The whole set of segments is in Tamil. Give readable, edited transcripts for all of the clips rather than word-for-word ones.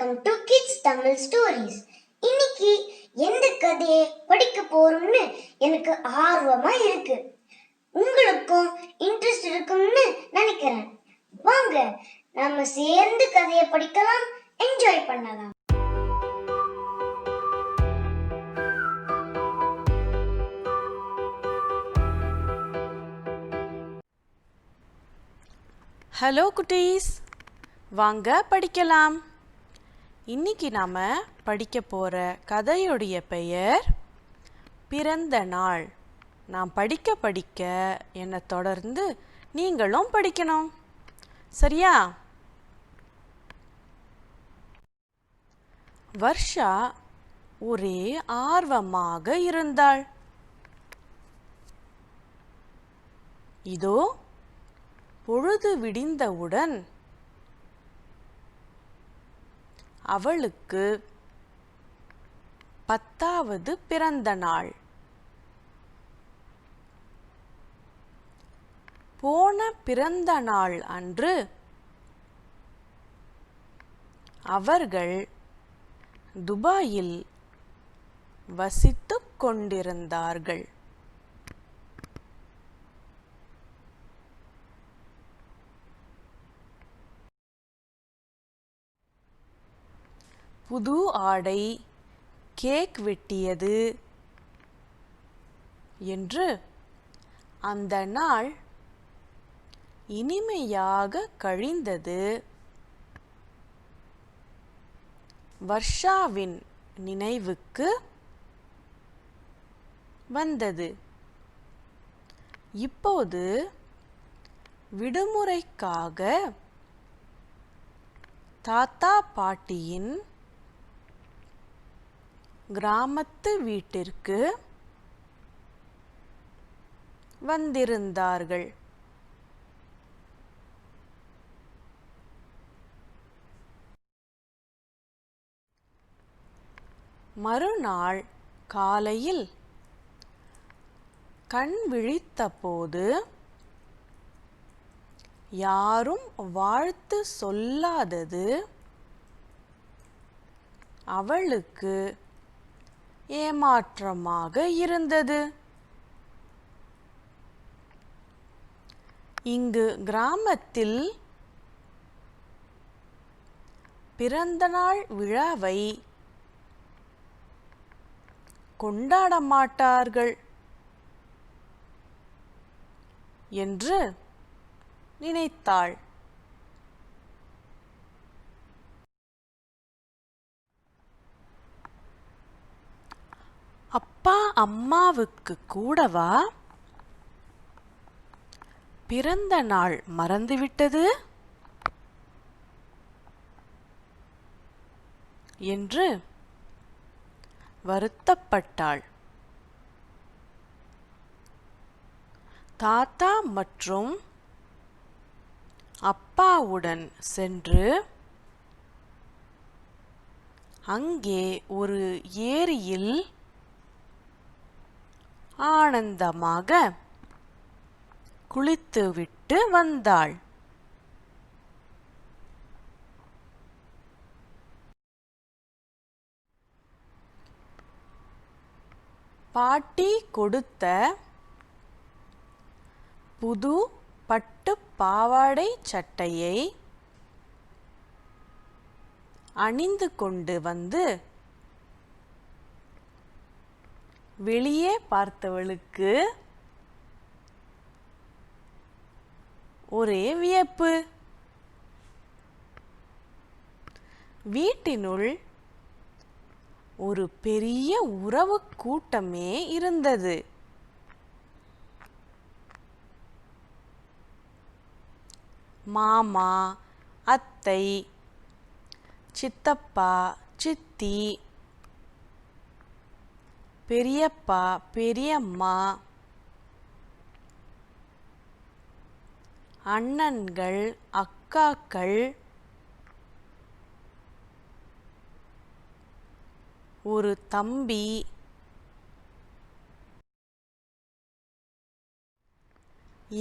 Welcome to kids Tamil stories. இன்னைக்கு எந்த கதையை படிக்க போறோம்னு எனக்கு ஆர்வமா இருக்கு. உங்களுக்கும் இன்ட்ரெஸ்ட் இருக்கும்னு நினைக்கிறேன். வாங்க நாம சேர்ந்து கதையை படிக்கலாம், என்ஜாய் பண்ணலாம். ஹலோ குட்டீஸ், வாங்க படிக்கலாம். இன்னைக்கு நாம் படிக்க போகிற கதையுடைய பெயர் பிறந்த நாள். நான் படிக்க படிக்க என்னை தொடர்ந்து நீங்களும் படிக்கணும், சரியா? வர்ஷா ஒரே ஆர்வமாக இருந்தாள். இதோ பொழுது விடிந்தவுடன் அவளுக்கு 10வது பிறந்த நாள். போன பிறந்த நாள் அன்று அவர்கள் துபாயில் வசித்துக் கொண்டிருந்தார்கள். புது ஆடை, கேக் வெட்டியது என்று அந்த நாள் இனிமையாக கழிந்தது. வர்ஷாவின் நினைவுக்கு வந்தது. இப்போது விடுமுறைக்காக தாத்தா பாட்டியின் கிராமத்து வீட்டிற்கு வந்திருந்தார்கள். மறுநாள் காலையில் கண் விழித்தபோது யாரும் வாழ்த்து சொல்லாதது அவளுக்கு ஏமாற்றமாக இருந்தது. இங்கு கிராமத்தில் பிறந்தநாள் விழாவை கொண்டாட மாட்டார்கள் என்று நினைத்தாள். அப்பா அம்மாவுக்கு கூடவா பிறந்த நாள் மறந்துவிட்டது என்று வருத்தப்பட்டாள். தாத்தா மற்றும் அப்பாவுடன் சென்று அங்கே ஒரு ஏரியில் ஆனந்தமாக குளித்துவிட்டு வந்தாள். பாட்டி கொடுத்த புது பட்டு பாவாடை சட்டையை அணிந்து கொண்டு வந்து வெளியே பார்த்தவளுக்கு ஒரே வியப்பு. வீட்டினுள் ஒரு பெரிய உறவு கூட்டமே இருந்தது. மாமா, அத்தை, சித்தப்பா, சித்தி, பெரியப்பா, பெரியம்மா, அண்ணன்கள், அக்காக்கள், ஒரு தம்பி,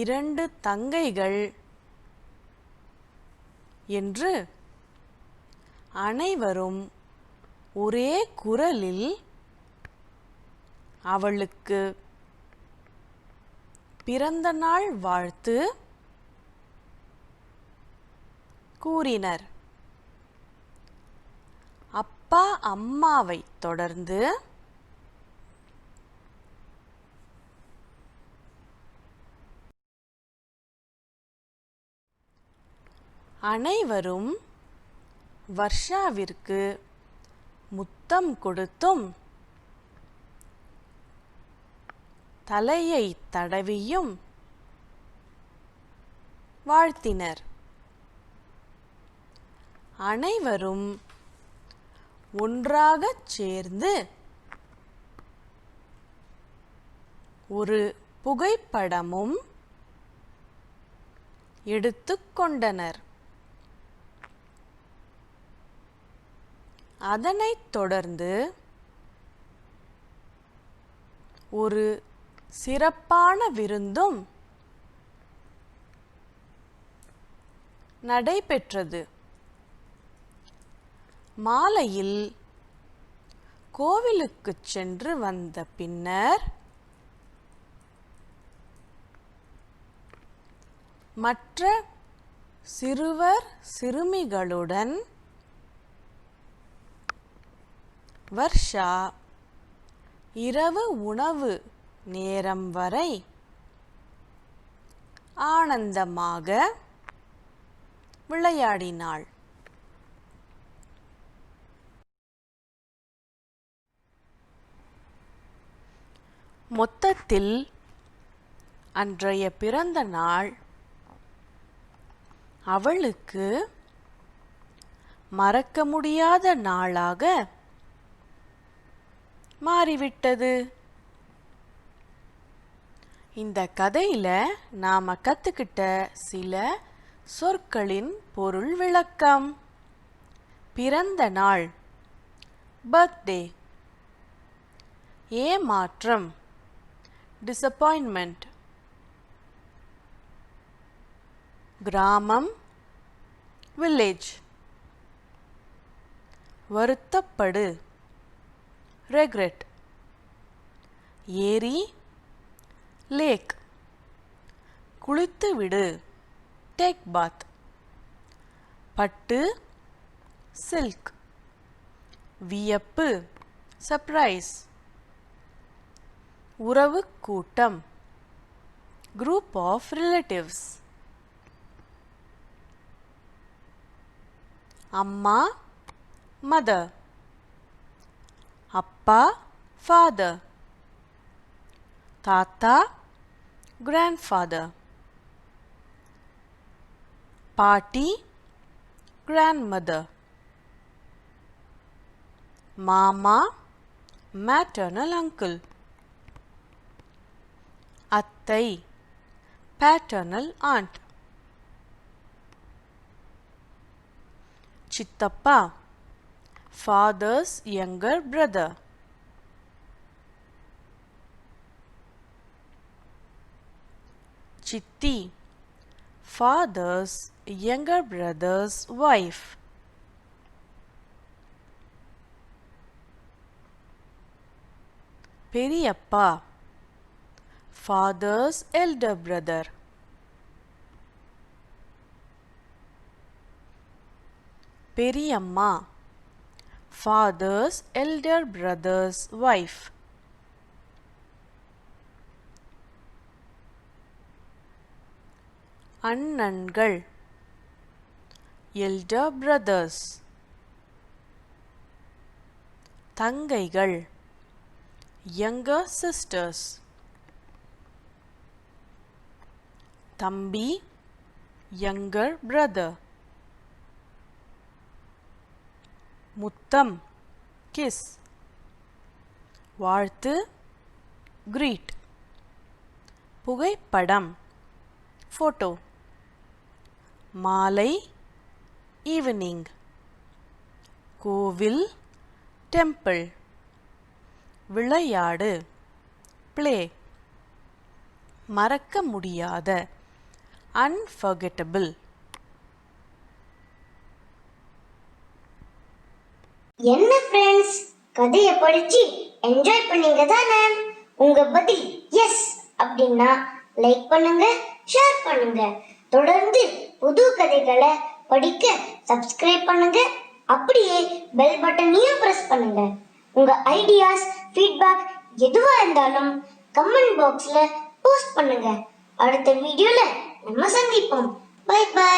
2 தங்கைகள் என்று அனைவரும் ஒரே குரலில் அவளுக்கு பிறந்தநாள் வாழ்த்து கூறினர். அப்பா அம்மாவை தொடர்ந்து அனைவரும் வர்ஷாவிற்கு முத்தம் கொடுத்தும் தலையை தடவியும் வாழ்த்தினர். அனைவரும் ஒன்றாகச் சேர்ந்து ஒரு புகைப்படமும் எடுத்துக்கொண்டனர். அதனைத் தொடர்ந்து ஒரு சிறப்பான விருந்தும் நடைபெற்றது. மாலையில் கோவிலுக்குச் சென்று வந்த பின்னர் மற்ற சிறுவர் சிறுமிகளுடன் வர்ஷா இரவு உணவு நேரம் வரை ஆனந்தமாக விளையாடினாள். மொத்தத்தில் அன்றைய பிறந்த நாள் அவளுக்கு மறக்க முடியாத நாளாக மாறிவிட்டது. இந்த கதையில நாம கத்துக்கிட்ட சில சொற்களின் பொருள் விளக்கம். பிறந்த நாள், பர்த்டே. ஏமாற்றம், disappointment. கிராமம், village. வருத்தப்படு, regret. ஏரி, lake. குளித்து விடு, take bath. பட்டு, silk. வியப்பு, surprise. உறவு கூட்டம், group of relatives. அம்மா, mother. அப்பா, father. தாத்தா, grandfather. பாட்டி, grandmother. மாமா, maternal uncle. அத்தை, paternal aunt. சித்தப்பா, father's younger brother. சித்தி, father's younger brother's wife. பெரியப்பா, father's elder brother. பெரியம்மா, father's elder brother's wife. அண்ணன்கள், elder brothers. தங்கைகள், younger sisters. தம்பி, younger brother. முத்தம், kiss. வாழ்த்து, greet. புகைப்படம், photo. மாலை, evening. கோவில், temple. விளையாடு, play. மறக்க முடியாத, unforgettable. என்ன ஃப்ரெண்ட்ஸ், கதையை படிச்சு என்ஜாய் பண்ணீங்க தானே? உங்க பதில் எஸ் அப்படின்னா லைக் பண்ணுங்க, ஷேர் பண்ணுங்க. தொடர்ந்து புது கதைகளை படிக்க சப்ஸ்கிரைப் பண்ணுங்க. அப்படியே பெல் பட்டனையும் பிரஸ் பண்ணுங்க. உங்க ஐடியாஸ், ஃபீட்பேக் எதுவா இருந்தாலும் கமெண்ட் பாக்ஸ்ல போஸ்ட் பண்ணுங்க. அடுத்த வீடியோல நம்ம சந்திப்போம். Bye by.